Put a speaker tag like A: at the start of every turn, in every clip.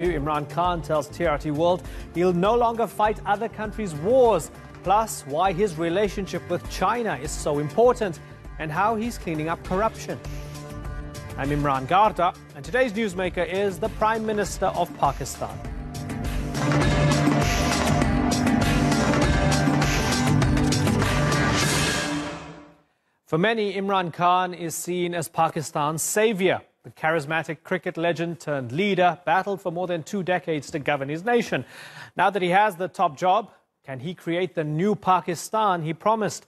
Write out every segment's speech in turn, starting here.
A: Imran Khan tells TRTWorld he'll no longer fight other countries' wars, plus why his relationship with China is so important and how he's cleaning up corruption. I'm Imran Garda, and today's newsmaker is the Prime Minister of Pakistan. For many, Imran Khan is seen as Pakistan's savior. The charismatic cricket legend turned leader battled for more than 2 decades to govern his nation. Now that he has the top job, can he create the new Pakistan he promised?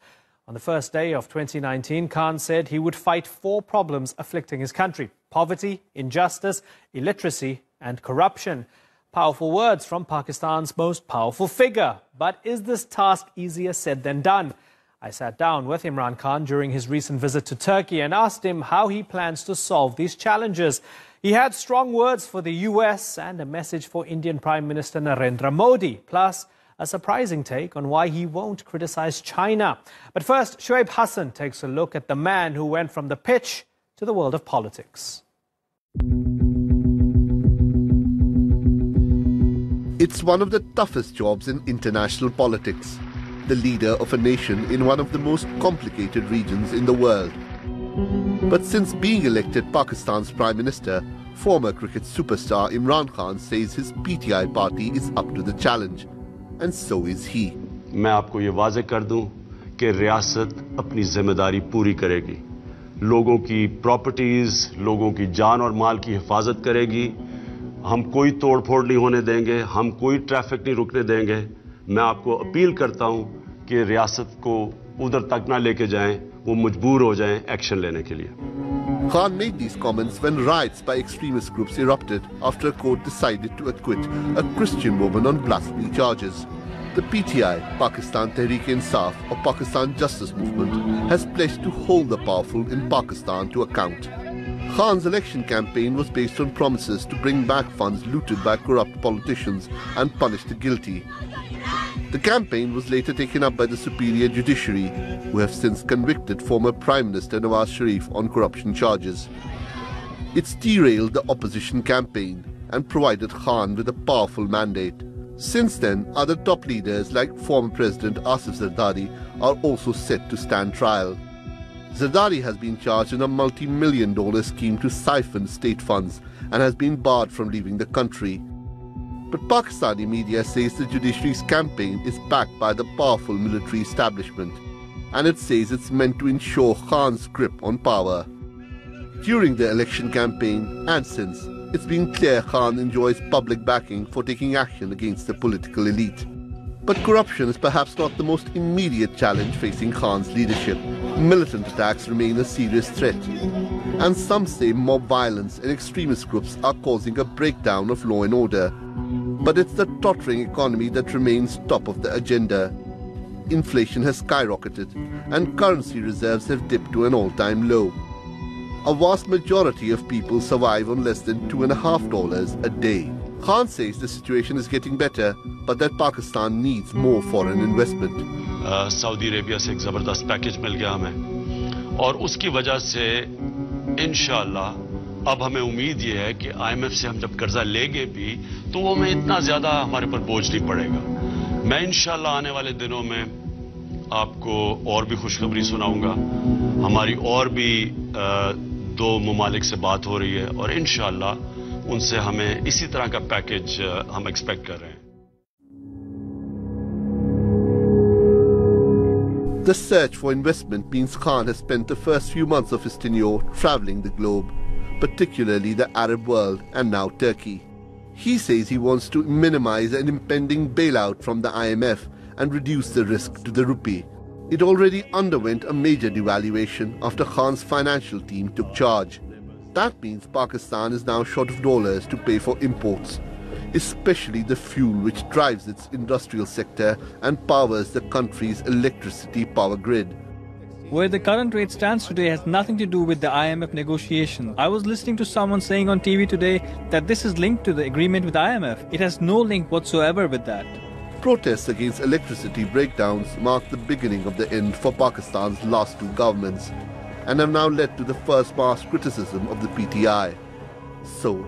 A: On the first day of 2019, Khan said he would fight 4 problems afflicting his country: poverty, injustice, illiteracy and corruption. Powerful words from Pakistan's most powerful figure. But is this task easier said than done? I sat down with Imran Khan during his recent visit to Turkey and asked him how he plans to solve these challenges. He had strong words for the US and a message for Indian Prime Minister Narendra Modi, plus a surprising take on why he won't criticize China. But first, Shoaib Hassan takes a look at the man who went from the pitch to the world of politics.
B: It's one of the toughest jobs in international politics. The leader of a nation in one of the most complicated regions in the world. But since being elected Pakistan's Prime Minister, former cricket superstar Imran Khan says his PTI party is up to the challenge, and so is he.
C: मैं आपको ये वाज़े कर दूं कि रियासत अपनी जिम्मेदारी पूरी करेगी, लोगों की प्रॉपर्टीज, लोगों की जान और माल की हिफाजत करेगी, हम कोई तोड़फोड़ नहीं होने देंगे, हम कोई ट्रैफिक नहीं रुकने देंगे। मैं आपको अपील करता हूं कि रियासत को उधर तक ना लेके जाएं, वो मजबूर हो जाएं एक्शन लेने के लिए।
B: Khan made these comments when riots by extremist groups erupted after a court decided to acquit a Christian woman on blasphemy charges. The PTI, Pakistan Tehreek-e-Insaf, or Pakistan Justice Movement, has pledged to hold the powerful in Pakistan to account. Khan's election campaign was based on promises to bring back funds looted by corrupt politicians and punish the guilty. The campaign was later taken up by the superior judiciary, who have since convicted former Prime Minister Nawaz Sharif on corruption charges. It's derailed the opposition campaign and provided Khan with a powerful mandate. Since then, other top leaders like former President Asif Zardari are also set to stand trial. Zardari has been charged in a multi-million-dollar scheme to siphon state funds and has been barred from leaving the country. But Pakistani media says the judiciary's campaign is backed by the powerful military establishment, and it says it's meant to ensure Khan's grip on power. During the election campaign and since, it's been clear Khan enjoys public backing for taking action against the political elite. But corruption is perhaps not the most immediate challenge facing Khan's leadership. Militant attacks remain a serious threat, and some say mob violence and extremist groups are causing a breakdown of law and order. But it's the tottering economy that remains top of the agenda. Inflation has skyrocketed, and currency reserves have dipped to an all-time low. A vast majority of people survive on less than $2.50 a day. Khan says the situation is getting better, but that Pakistan needs more foreign investment.
C: Saudi Arabia से एक ज़बरदस्त package मिल गया हमें, और उसकी वजह से इंशाअल्लाह अब हमें उम्मीद ये है कि IMF से हम जब कर्जा लेंगे भी तो वो हमें इतना ज़्यादा हमारे पर बोझ नहीं पड़ेगा। मैं इंशाअल्लाह आने वाले दिनों में आपको और भी खुशखबरी सुनाऊंगा। हमारी और भी 2 ममालिक से बात हो रही है, और इंशाअल्लाह उनसे हमें इसी तरह का पैकेज हम एक्सपेक्ट कर रहे हैं।
B: The search for investment means Khan has spent the first few months of his tenure traveling the globe, particularly the Arab world and now Turkey. He says he wants to minimize an impending bailout from the IMF and reduce the risk to the rupee. It already underwent a major devaluation after Khan's financial team took charge. That means Pakistan is now short of dollars to pay for imports, especially the fuel which drives its industrial sector and powers the country's electricity power grid.
D: Where the current rate stands today has nothing to do with the IMF negotiation. I was listening to someone saying on TV today that this is linked to the agreement with IMF. It has no link whatsoever with that.
B: Protests against electricity breakdowns mark the beginning of the end for Pakistan's last 2 governments, and have now led to the first mass criticism of the PTI. So,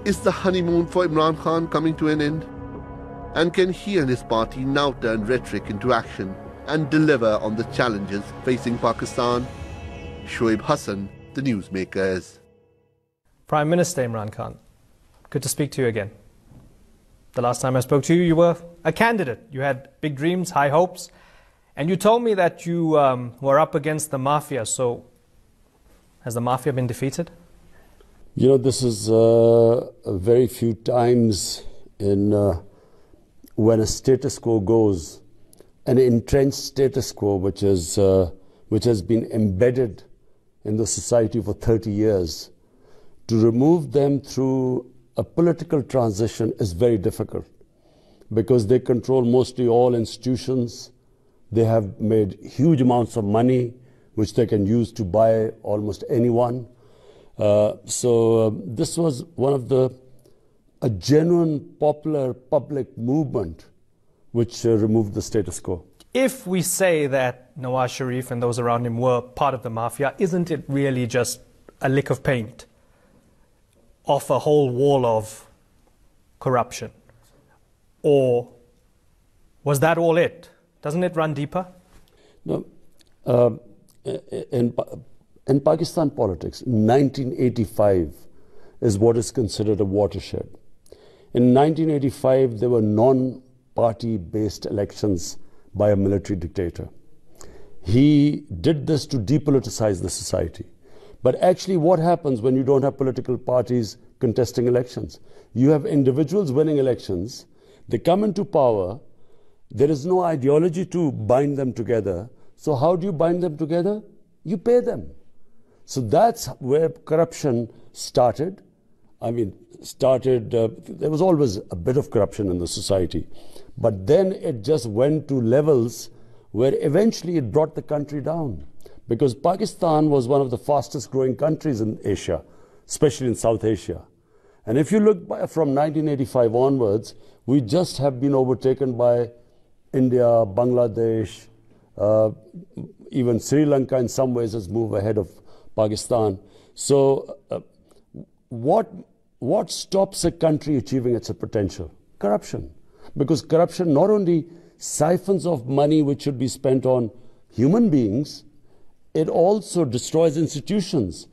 B: Is the honeymoon for Imran Khan coming to an end? And can he and his party now turn rhetoric into action and deliver on the challenges facing Pakistan? Shoaib Hassan, the newsmakers.
A: Prime Minister Imran Khan, good to speak to you again. The last time I spoke to you, you were a candidate. You had big dreams, high hopes, and you told me that you were up against the mafia. So, has the mafia been defeated?
E: You know, this is very few times in when a status quo goes, an entrenched status quo which has been embedded in the society for 30 years, to remove them through a political transition is very difficult, because they control mostly all institutions. They have made huge amounts of money which they can use to buy almost anyone. So this was one of a genuine popular public movement which removed the status quo.
A: If we say that Nawaz Sharif and those around him were part of the mafia, isn't it really just a lick of paint off a whole wall of corruption? Or was that all it? Doesn't it run deeper?
E: No. In Pakistan politics, 1985 is what is considered a watershed. In 1985, there were non-party-based elections by a military dictator. He did this to depoliticize the society. But actually what happens when you don't have political parties contesting elections? You have individuals winning elections, they come into power, there is no ideology to bind them together. So how do you bind them together? You pay them. So that's where corruption started. I mean, there was always a bit of corruption in the society. But then it just went to levels where eventually it brought the country down. Because Pakistan was one of the fastest growing countries in Asia, especially in South Asia. And if you look from 1985 onwards, we just have been overtaken by India, Bangladesh, even Sri Lanka in some ways has moved ahead of Pakistan. So what stops a country achieving its potential? Corruption. Because corruption not only siphons off money which should be spent on human beings, it also destroys institutions.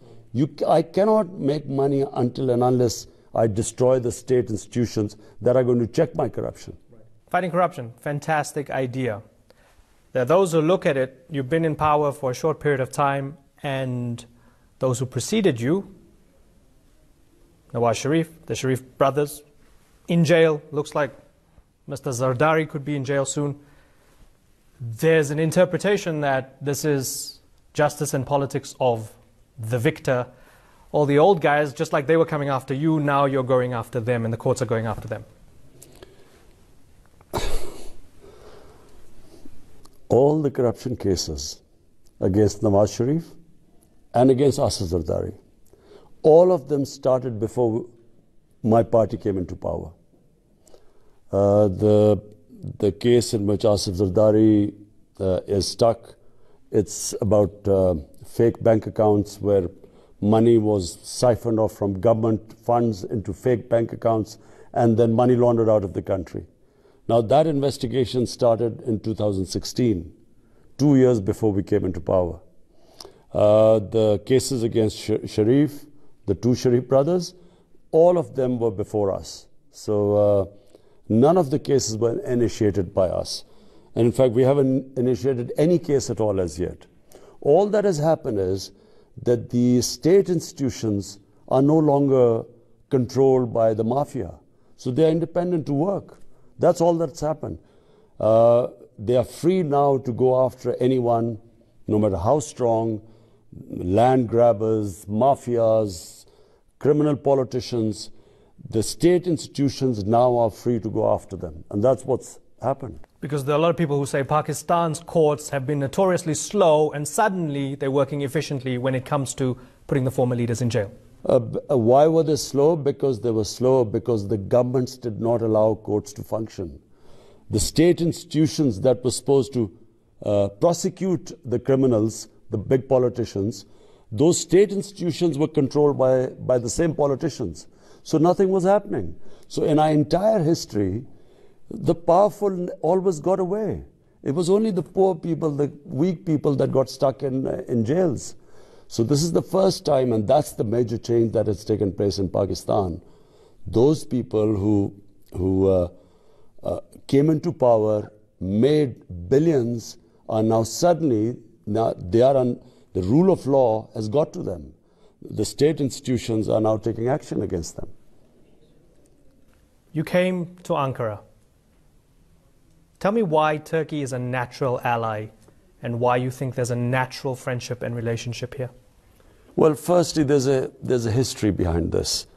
E: I cannot make money until and unless I destroy the state institutions that are going to check my corruption.
A: Fighting corruption, fantastic idea. There are those who look at it, you've been in power for a short period of time, and those who preceded you, Nawaz Sharif, the Sharif brothers, in jail, looks like Mr. Zardari could be in jail soon. There's an interpretation that this is justice and politics of the victor. All the old guys, just like they were coming after you, now you're going after them and the courts are going after them.
E: All the corruption cases against Nawaz Sharif and against Asif Zardari, all of them started before my party came into power. The case in which Asif Zardari is stuck, it's about fake bank accounts where money was siphoned off from government funds into fake bank accounts and then money laundered out of the country. Now that investigation started in 2016, 2 years before we came into power. The cases against Sharif, the two Sharif brothers, all of them were before us. So none of the cases were initiated by us. And in fact, we haven't initiated any case at all as yet. All that has happened is that the state institutions are no longer controlled by the mafia. So they are independent to work. That's all that's happened. They are free now to go after anyone, no matter how strong, land grabbers, mafias, criminal politicians. The state institutions now are free to go after them. And that's what's happened.
A: Because there are a lot of people who say Pakistan's courts have been notoriously slow and suddenly they're working efficiently when it comes to putting the former leaders in jail.
E: Why were they slow? Because they were slow because the governments did not allow courts to function. The state institutions that were supposed to prosecute the criminals, the big politicians, those state institutions were controlled by the same politicians. So nothing was happening. So in our entire history, the powerful always got away. It was only the poor people, the weak people that got stuck in jails. So this is the first time, and that's the major change that has taken place in Pakistan. Those people who came into power, made billions, are now suddenly, they are on, the rule of law has got to them. The state institutions are now taking action against them.
A: You came to Ankara. Tell me why Turkey is a natural ally and why you think there's a natural friendship and relationship here.
E: Well, firstly, there's a history behind this.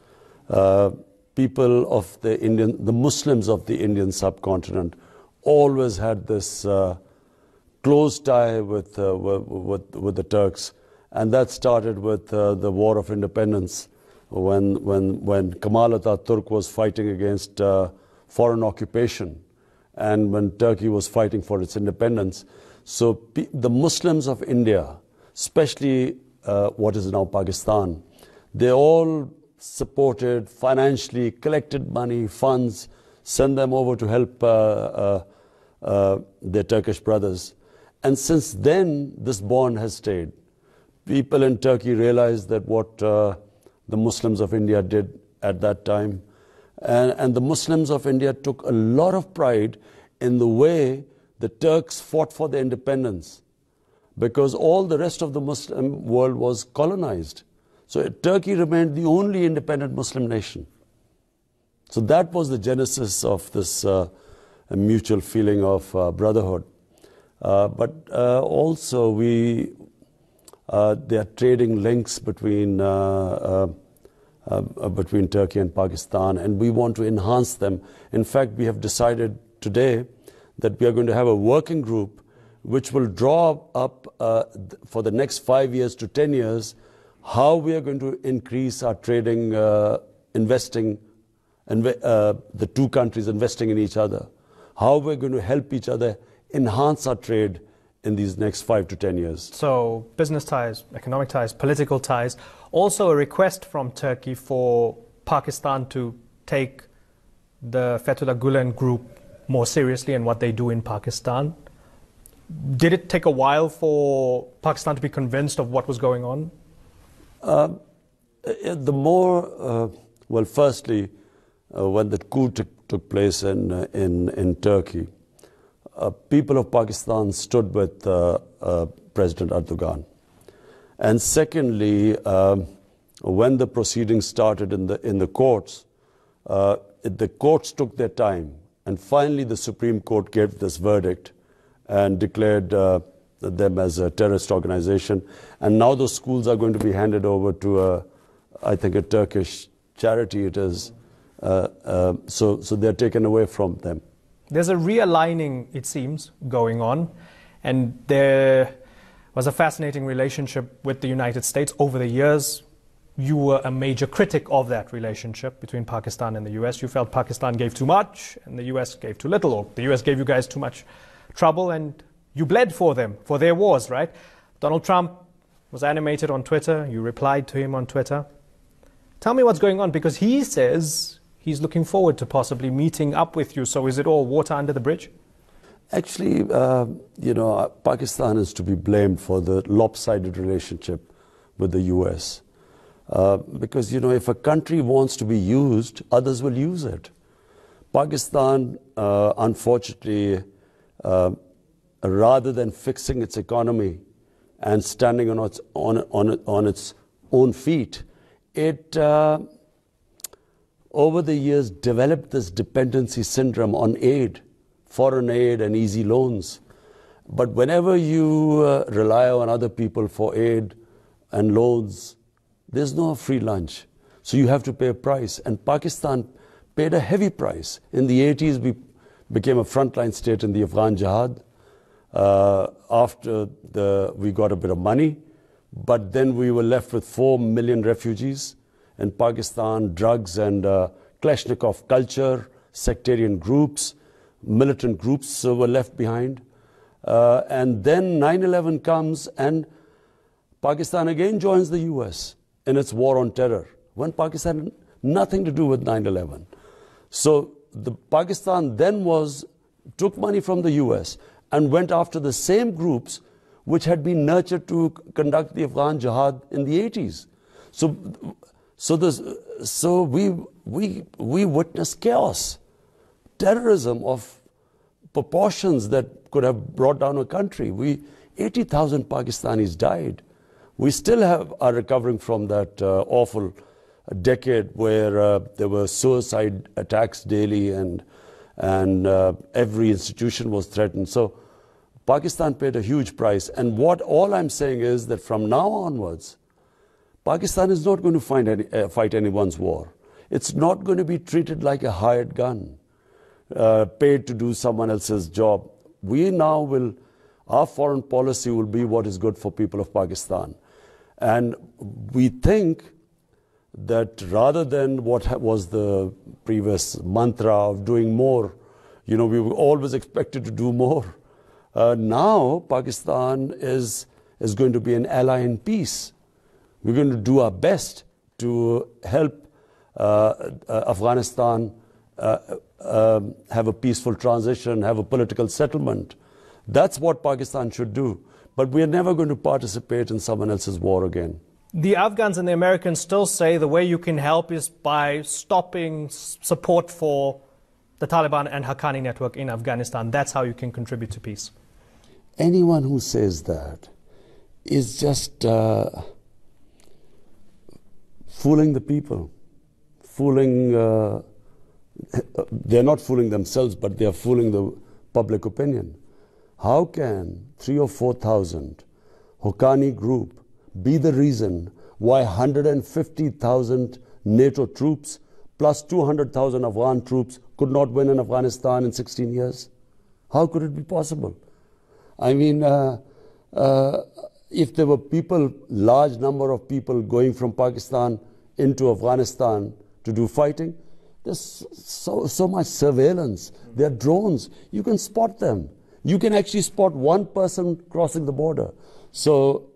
E: People of the Muslims of the Indian subcontinent always had this close tie with the Turks, and that started with the War of Independence, when Kemal Atatürk was fighting against foreign occupation, and when Turkey was fighting for its independence. So the Muslims of India, especially what is now Pakistan, they all supported financially, collected money, funds, sent them over to help their Turkish brothers. And since then, this bond has stayed. People in Turkey realized that what the Muslims of India did at that time. And the Muslims of India took a lot of pride in the way the Turks fought for their independence, because all the rest of the Muslim world was colonized. So Turkey remained the only independent Muslim nation. So that was the genesis of this mutual feeling of brotherhood. But also there are trading links between Turkey and Pakistan, and we want to enhance them. In fact, we have decided today that we are going to have a working group which will draw up for the next 5 years to 10 years how we are going to increase our trading, investing, and the two countries investing in each other, how we're going to help each other enhance our trade in these next 5 to 10 years.
A: So business ties, economic ties, political ties, also a request from Turkey for Pakistan to take the Fethullah Gulen group more seriously and what they do in Pakistan. Did it take a while for Pakistan to be convinced of what was going on?
E: Well, firstly, when the coup took place in Turkey, people of Pakistan stood with President Erdogan. And secondly, when the proceedings started in the courts, the courts took their time. And finally, the Supreme Court gave this verdict and declared them as a terrorist organization. And now those schools are going to be handed over to, I think, a Turkish charity it is. So they're taken away from them.
A: There's a realigning, it seems, going on. And there was a fascinating relationship with the United States over the years. You were a major critic of that relationship between Pakistan and the US. You felt Pakistan gave too much and the US gave too little, or the US gave you guys too much trouble, and you bled for them, for their wars, right? Donald Trump was animated on Twitter. You replied to him on Twitter. Tell me what's going on, because he says he's looking forward to possibly meeting up with you. So is it all water under the bridge?
E: Actually, Pakistan is to be blamed for the lopsided relationship with the US. Because, if a country wants to be used, others will use it. Pakistan, unfortunately, rather than fixing its economy and standing on its own feet, it, over the years, developed this dependency syndrome on aid, foreign aid and easy loans. But whenever you rely on other people for aid and loans, there's no free lunch. So you have to pay a price. And Pakistan paid a heavy price. In the 80s, we became a frontline state in the Afghan jihad. After we got a bit of money, but then we were left with 4 million refugees in Pakistan, drugs and Kalashnikov culture, sectarian groups, militant groups were left behind. And then 9/11 comes and Pakistan again joins the US in its war on terror. When Pakistan nothing to do with 9/11. So Pakistan then took money from the US and went after the same groups which had been nurtured to conduct the Afghan jihad in the 80s. So we witnessed chaos, terrorism of proportions that could have brought down a country. 80,000 Pakistanis died. We still are recovering from that awful decade where there were suicide attacks daily and every institution was threatened. So Pakistan paid a huge price. And all I'm saying is that from now onwards, Pakistan is not going to fight anyone's war. It's not going to be treated like a hired gun, paid to do someone else's job. Our foreign policy will be what is good for people of Pakistan. And we think that rather than what was the previous mantra of doing more, we were always expected to do more. Now Pakistan is going to be an ally in peace. We're going to do our best to help Afghanistan have a peaceful transition, have a political settlement. That's what Pakistan should do. But we are never going to participate in someone else's war again.
A: The Afghans and the Americans still say the way you can help is by stopping support for the Taliban and Haqqani network in Afghanistan. That's how you can contribute to peace.
E: Anyone who says that is just fooling the people. They're not fooling themselves, but they're fooling the public opinion. How can 3,000 or 4,000 Haqqani group be the reason why 150,000 NATO troops plus 200,000 Afghan troops could not win in Afghanistan in 16 years? How could it be possible? I mean, if there were large number of people going from Pakistan into Afghanistan to do fighting, there's so much surveillance. There are drones. You can spot them. You can actually spot one person crossing the border. So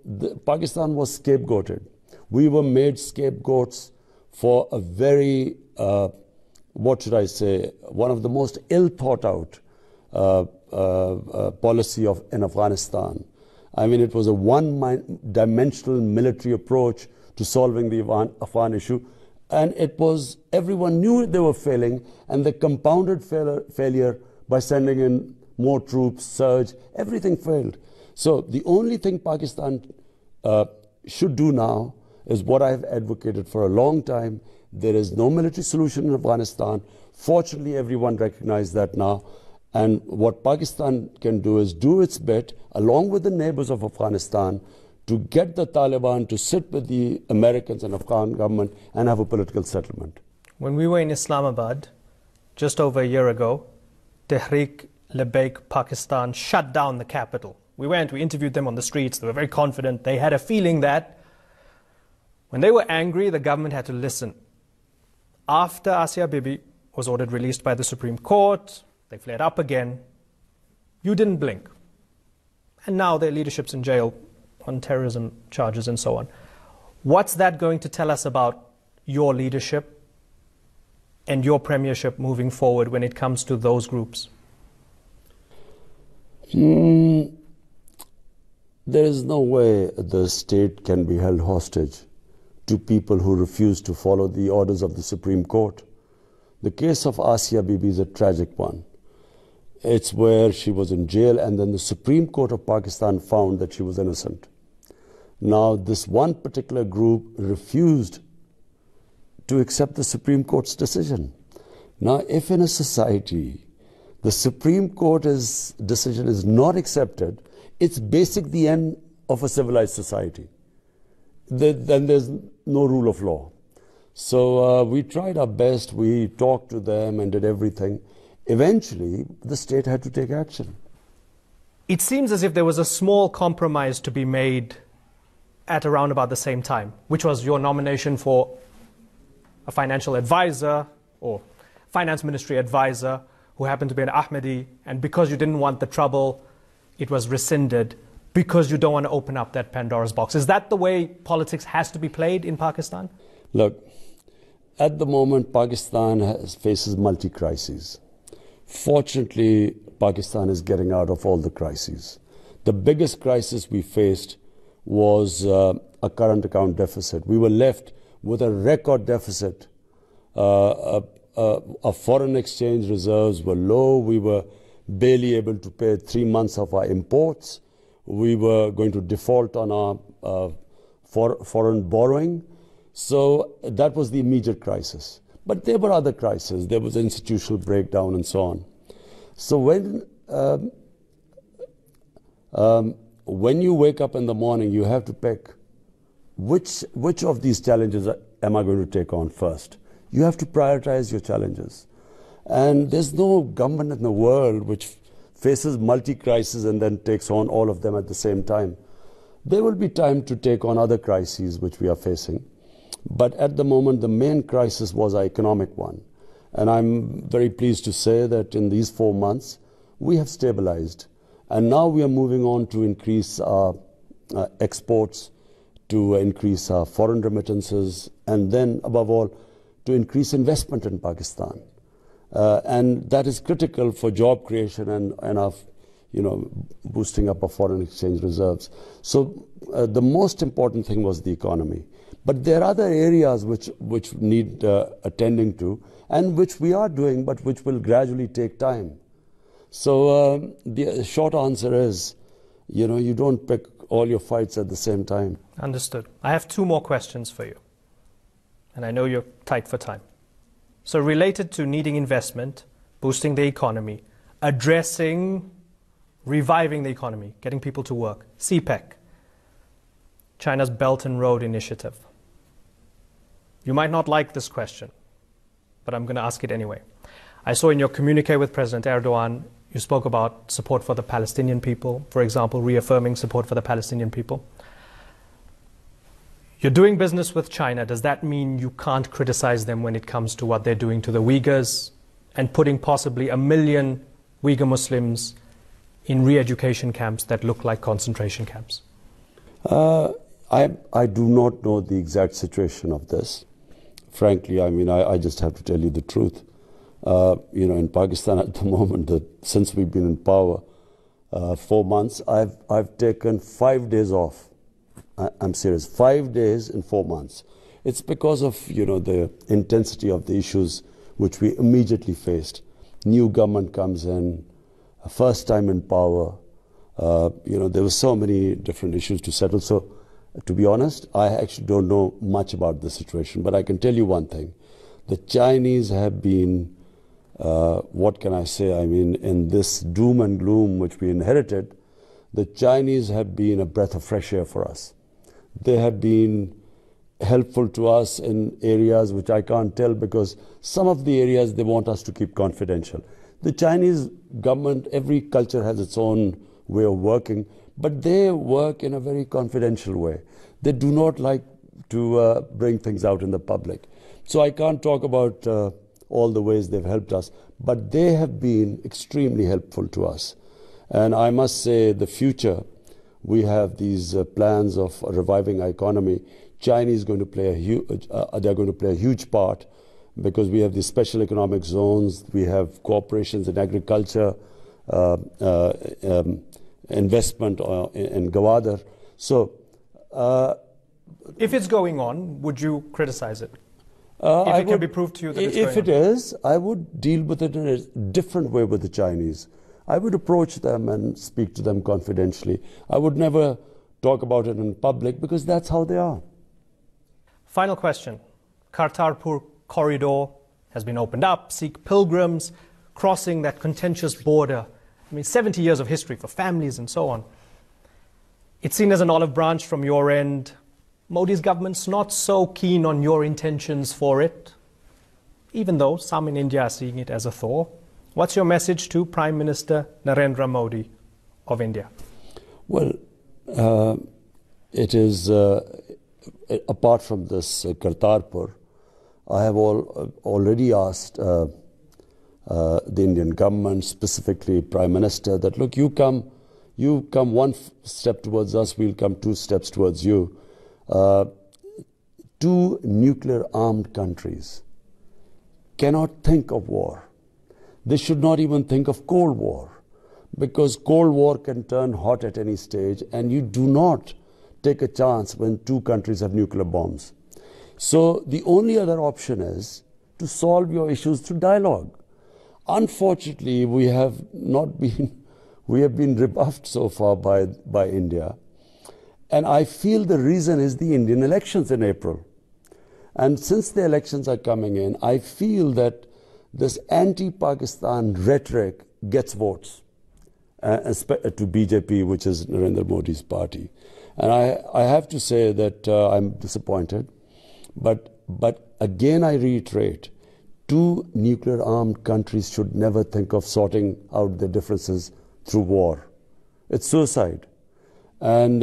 E: Pakistan was scapegoated. We were made scapegoats for a very, one of the most ill thought out policy in Afghanistan. I mean, it was a one-dimensional military approach to solving the Afghan issue. And everyone knew they were failing, and they compounded failure by sending in more troops, surge, everything failed. So the only thing Pakistan should do now is what I have advocated for a long time. There is no military solution in Afghanistan. Fortunately, everyone recognizes that now. And what Pakistan can do is do its bit, along with the neighbors of Afghanistan, to get the Taliban to sit with the Americans and Afghan government and have a political settlement.
A: When we were in Islamabad just over a year ago, Tehreek-e-Labbaik Pakistan shut down the capital. We interviewed them on the streets. They were very confident. They had a feeling that when they were angry, the government had to listen. After Asia Bibi was ordered released by the Supreme Court, they flared up again. You didn't blink. And now their leadership's in jail on terrorism charges and so on. What's that going to tell us about your leadership and your premiership moving forward when it comes to those groups?
E: There is no way the state can be held hostage to people who refuse to follow the orders of the Supreme Court. The case of Asia Bibi is a tragic one. It's where she was in jail and then the Supreme Court of Pakistan found that she was innocent. Now, this one particular group refused to accept the Supreme Court's decision. Now, if in a society the Supreme Court's decision is not accepted, it's basically the end of a civilized society. Then there's no rule of law. So we tried our best, we talked to them and did everything. Eventually, the state had to take action.
A: It seems as if there was a small compromise to be made at around about the same time, which was your nomination for a financial advisor or finance ministry advisor who happened to be an Ahmadi, and because you didn't want the trouble, it was rescinded because you don't want to open up that Pandora's box. Is that the way politics has to be played in Pakistan?
E: Look, at the moment, Pakistan faces multi-crises. Fortunately, Pakistan is getting out of all the crises. The biggest crisis we faced was a current account deficit. We were left with a record deficit. Our foreign exchange reserves were low. We were barely able to pay 3 months of our imports. We were going to default on our foreign borrowing. So that was the immediate crisis. But there were other crises. There was institutional breakdown and so on. So when you wake up in the morning, you have to pick which of these challenges am I going to take on first. You have to prioritize your challenges. And there's no government in the world which faces multi-crises and then takes on all of them at the same time. There will be time to take on other crises which we are facing. But at the moment, the main crisis was our economic one. And I'm very pleased to say that in these 4 months, we have stabilized. And now we are moving on to increase our exports, to increase our foreign remittances, and then, above all, to increase investment in Pakistan. And that is critical for job creation and our, boosting up our foreign exchange reserves. So the most important thing was the economy. But there are other areas which need attending to, and which we are doing, but which will gradually take time. So the short answer is, you don't pick all your fights at the same time.
A: Understood. I have 2 more questions for you. And I know you're tight for time. So related to needing investment, boosting the economy, reviving the economy, getting people to work, CPEC, China's Belt and Road Initiative. You might not like this question, but I'm going to ask it anyway. I saw in your communique with President Erdogan, you spoke about support for the Palestinian people, for example, reaffirming support for the Palestinian people. You're doing business with China. Does that mean you can't criticize them when it comes to what they're doing to the Uyghurs and putting possibly 1 million Uyghur Muslims in re-education camps that look like concentration camps?
E: I do not know the exact situation of this. Frankly, I just have to tell you the truth. In Pakistan at the moment, since we've been in power 4 months, I've taken 5 days off. I'm serious, 5 days in 4 months. It's because of the intensity of the issues which we immediately faced. New government comes in, first time in power. There were so many different issues to settle. So, to be honest, I actually don't know much about the situation. But I can tell you one thing: the Chinese have been, what can I say? In this doom and gloom which we inherited, the Chinese have been a breath of fresh air for us. They have been helpful to us in areas which I can't tell, because some of the areas they want us to keep confidential. The Chinese government, every culture has its own way of working, but they work in a very confidential way. They do not like to bring things out in the public. So I can't talk about all the ways they've helped us, but they have been extremely helpful to us. And I must say, the future, we have these plans of reviving our economy. China is going to play they're going to play a huge part, because we have these special economic zones, we have cooperations in agriculture, investment in Gwadar. So,
A: if it's going on, would you criticize it? If it can be proved to you that it's going on?
E: If it is, I would deal with it in a different way with the Chinese. I would approach them and speak to them confidentially. I would never talk about it in public, because that's how they are.
A: Final question. Kartarpur corridor has been opened up. Sikh pilgrims crossing that contentious border. 70 years of history for families and so on. It's seen as an olive branch from your end. Modi's government's not so keen on your intentions for it, even though some in India are seeing it as a thaw. What's your message to Prime Minister Narendra Modi of India?
E: Well, it is, apart from this Kartarpur, I have already asked the Indian government, specifically Prime Minister, that look, you come 1 step towards us, we'll come 2 steps towards you. 2 nuclear-armed countries cannot think of war. They should not even think of Cold War, because Cold War can turn hot at any stage, and you do not take a chance when two countries have nuclear bombs. So the only other option is to solve your issues through dialogue. Unfortunately, we have been rebuffed so far by India. And I feel the reason is the Indian elections in April. And since the elections are coming in, I feel that this anti-Pakistan rhetoric gets votes to BJP, which is Narendra Modi's party. And I have to say that I'm disappointed. But again, I reiterate, two nuclear-armed countries should never think of sorting out their differences through war. It's suicide. And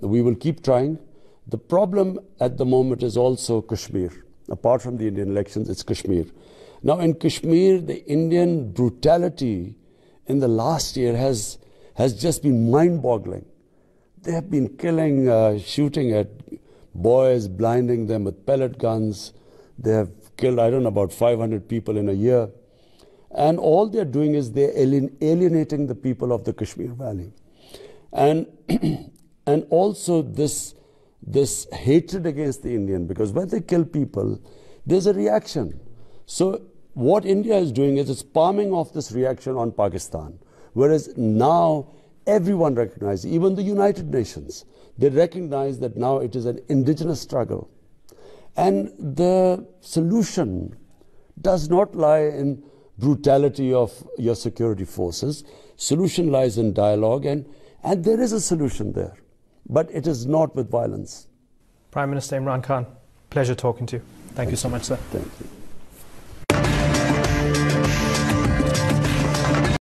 E: we will keep trying. The problem at the moment is also Kashmir. Apart from the Indian elections, it's Kashmir. Now in Kashmir, the Indian brutality in the last year has just been mind-boggling. They have been killing, shooting at boys, blinding them with pellet guns. They have killed, I don't know, about 500 people in a year. And all they're doing is they're alienating the people of the Kashmir Valley. And also this hatred against the Indian, because when they kill people, there's a reaction. So what India is doing is it's palming off this reaction on Pakistan. Whereas now everyone recognizes, even the United Nations, they recognize that now it is an indigenous struggle. And the solution does not lie in brutality of your security forces. Solution lies in dialogue, and there is a solution there. But it is not with violence.
A: Prime Minister Imran Khan, pleasure talking to you. Thank you so much, sir.
E: Thank you.